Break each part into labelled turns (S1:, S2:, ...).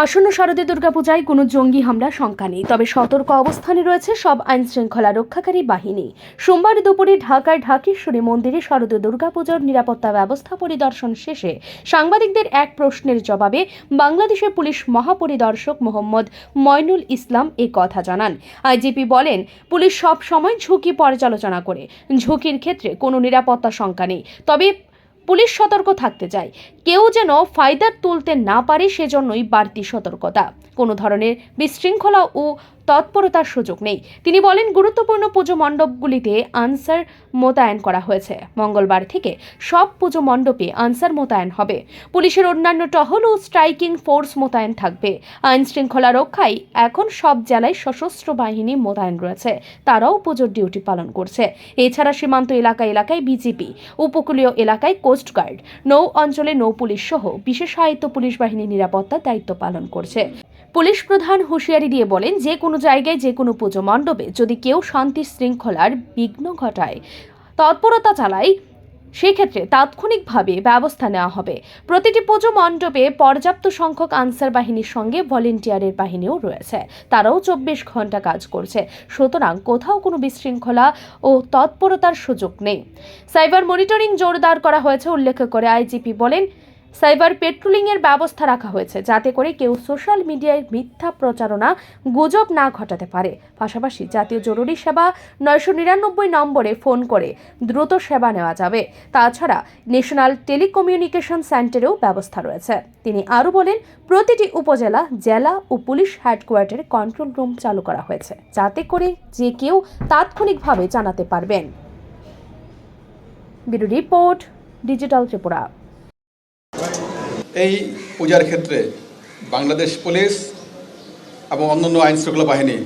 S1: আসন্ন শারদীয় দুর্গাপূজায় কোনো জঙ্গি হামলার শঙ্কা নেই, তবে সতর্ক অবস্থানে রয়েছে সব আইনশৃঙ্খলা রক্ষাকারী বাহিনী। সোমবার দুপুরে ঢাকার ঢাকেশ্বরী মন্দিরে শারদীয় দুর্গাপূজার নিরাপত্তা ব্যবস্থা পরিদর্শন শেষে সাংবাদিকদের এক প্রশ্নের জবাবে বাংলাদেশের পুলিশ মহাপরিদর্শক মোহাম্মদ ময়নুল ইসলাম এ কথা জানান। আইজিপি বলেন, পুলিশ সব সময় ঝুঁকি পর্যালোচনা করে, ঝুঁকির ক্ষেত্রে কোনো নিরাপত্তা শঙ্কা নেই। তবে পুলিশ সতর্ক থাকতে চায়, কেউ যেন ফায়দা তুলতে না পারে সেজন্যই বাড়তি সতর্কতা। কোনো ধরনের বিশৃঙ্খলা ও তৎপরতার সুযোগ নেই। তিনি বলেন, গুরুত্বপূর্ণ পুজো মণ্ডপগুলিতে আনসার মোতায়েন করা হয়েছে। মঙ্গলবার থেকে সব পুজো মণ্ডপে আনসার মোতায়েন হবে। পুলিশের অন্যান্য টহল ও স্ট্রাইকিং ফোর্স মোতায়েন থাকবে। আইন শৃঙ্খলা রক্ষায় এখন সব জেলায় সশস্ত্র বাহিনী মোতায়েন রয়েছে, তারাও পুজোর ডিউটি পালন করছে। এছাড়া সীমান্ত এলাকায় বিজিবি, উপকূলীয় এলাকায় কোস্টগার্ড, নৌ অঞ্চলে নৌ পুলিশ সহ বিশেষায়িত পুলিশ বাহিনী নিরাপত্তার দায়িত্ব পালন করছে। পুলিশ প্রধান হুঁশিয়ারি দিয়ে বলেন, যে কোনো জায়গায় যে কোনো পুজো মণ্ডপে যদি কেউ শান্তি শৃঙ্খলার বিঘ্ন ঘটায়, তৎপরতা চালায়, সেক্ষেত্রে তাৎক্ষণিকভাবে ব্যবস্থা নেওয়া হবে। প্রতিটি পুজো মণ্ডপে পর্যাপ্ত সংখ্যক আনসার বাহিনীর সঙ্গে ভলেন্টিয়ারের বাহিনীও রয়েছে, তারাও 24 ঘন্টা কাজ করছে। সুতরাং কোথাও কোনো বিশৃঙ্খলা ও তৎপরতার সুযোগ নেই। সাইবার মনিটরিং জোরদার করা হয়েছে উল্লেখ করে আইজিপি বলেন, সাইবার পেট্রোলিংয়ের ব্যবস্থা রাখা হয়েছে যাতে করে কেউ সোশ্যাল মিডিয়ায় মিথ্যা প্রচারণা, গুজব না ঘটাতে পারে। পাশাপাশি জাতীয় জরুরি সেবা 999 নম্বরে ফোন করে দ্রুত সেবা নেওয়া যাবে। তাছাড়া ন্যাশনাল টেলিকমিউনিকেশন সেন্টারেও ব্যবস্থা রয়েছে। তিনি আরও বলেন, প্রতিটি উপজেলা, জেলা ও পুলিশ হেডকোয়ার্টারে কন্ট্রোল রুম চালু করা হয়েছে যাতে করে যে কেউ তাৎক্ষণিকভাবে জানাতে পারবেন। Bureau report, digital Tripura.
S2: এই পূজার ক্ষেত্রে বাংলাদেশ পুলিশ এবং অন্যান্য আইনশৃঙ্খলা বাহিনী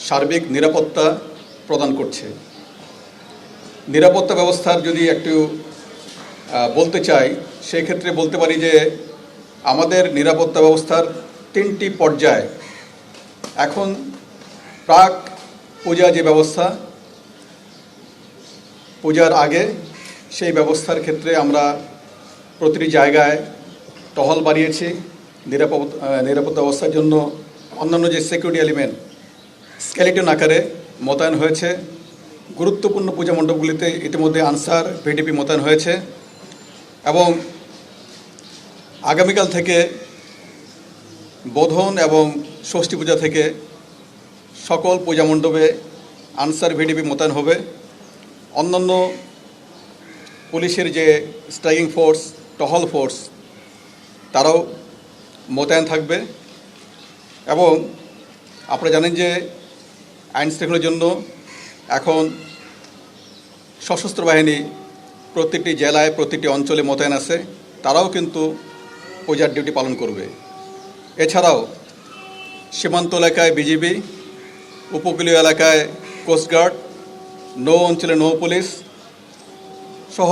S2: সার্বিক নিরাপত্তা প্রদান করছে। নিরাপত্তা ব্যবস্থার যদি একটু বলতে চাই, সেই ক্ষেত্রে বলতে পারি যে আমাদের নিরাপত্তা ব্যবস্থার 3টি পর্যায়। এখন প্রাক পূজা যে ব্যবস্থা, পূজার আগে সেই ব্যবস্থার ক্ষেত্রে আমরা প্রতিটি জায়গায় টহল বাড়িয়েছি। নিরাপত্তা ব্যবস্থার জন্য অন্যান্য যে সিকিউরিটি এলিমেন্ট স্কেলিটন আকারে মোতায়েন হয়েছে। গুরুত্বপূর্ণ পূজা মণ্ডপগুলিতে ইতিমধ্যে আনসার ভিডিপি মোতায়েন হয়েছে এবং আগামীকাল থেকে বোধন এবং ষষ্ঠী পূজা থেকে সকল পূজা মণ্ডপে আনসার ভিডিপি মোতায়েন হবে। অন্যান্য পুলিশের যে স্ট্রাইকিং ফোর্স, টহল ফোর্স, তারাও মোতায়েন থাকবে। এবং আপনারা জানেন যে আইন শৃঙ্খলার জন্য এখন সশস্ত্র বাহিনী প্রতিটি জেলায়, প্রতিটি অঞ্চলে মোতায়েন আছে, তারাও কিন্তু পূজার ডিউটি পালন করবে। এছাড়াও সীমান্ত এলাকায় বিজিবি, উপকূলীয় এলাকায় কোস্টগার্ড, নৌ অঞ্চলে নৌ পুলিশ সহ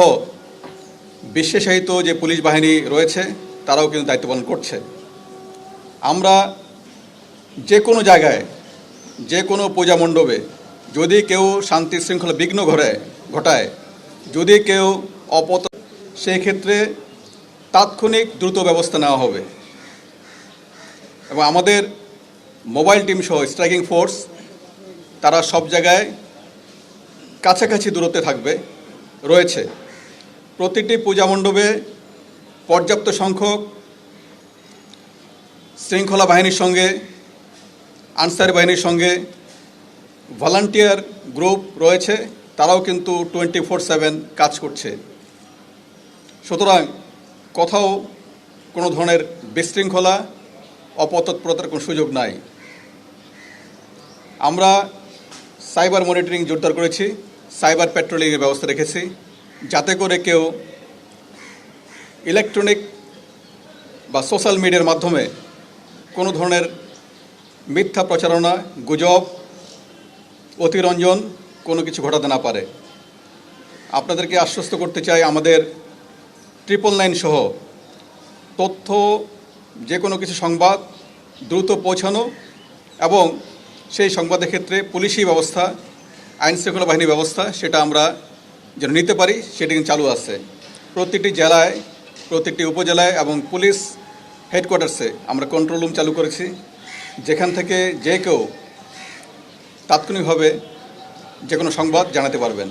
S2: বিশেষায়িত যে পুলিশ বাহিনী রয়েছে, তারাও কিন্তু দায়িত্ব পালন করছে। আমরা যে কোনো জায়গায়, যে কোনো পূজা মণ্ডপে যদি কেউ শান্তি শৃঙ্খলা বিঘ্ন ঘটায়, যদি কেউ সেই ক্ষেত্রে তাৎক্ষণিক দ্রুত ব্যবস্থা নেওয়া হবে। এবং আমাদের মোবাইল টিম সহ স্ট্রাইকিং ফোর্স, তারা সব জায়গায় কাছাকাছি দূরত্বে রয়েছে। প্রতিটি পূজা মণ্ডপে পর্যাপ্ত সংখ্যক শৃঙ্খলা বাহিনীর সঙ্গে, আনসার বাহিনীর সঙ্গে ভলান্টিয়ার গ্রুপ রয়েছে, তারাও কিন্তু 24/7 কাজ করছে। সুতরাং কোথাও কোনো ধরনের বিশৃঙ্খলা, অপতৎপরতার কোনো সুযোগ নাই। আমরা সাইবার মনিটরিং জোরদার করেছি, সাইবার পেট্রোলিংয়ের ব্যবস্থা রেখেছি যাতে করে কেউ ইলেকট্রনিক বা সোশ্যাল মিডিয়ার মাধ্যমে কোনো ধরনের মিথ্যা প্রচারণা, গুজব, অতিরঞ্জন কোনো কিছু ঘটাতে না পারে। আপনাদেরকে আশ্বস্ত করতে চাই, আমাদের 999 সহ তথ্য, যে কোনো কিছু সংবাদ দ্রুত পৌঁছানো এবং সেই সংবাদের ক্ষেত্রে পুলিশি ব্যবস্থা, আইনশৃঙ্খলা বাহিনী ব্যবস্থা, সেটা আমরা যেন নিতে পারি, সেটি চালু আছে। প্রতিটি জেলায়, প্রতিটি উপজেলায় এবং পুলিশ হেডকোয়ার্টার্সে আমরা কন্ট্রোল রুম চালু করেছি, যেখান থেকে যে কেউ তাৎক্ষণিকভাবে যে কোনো সংবাদ জানাতে পারবেন।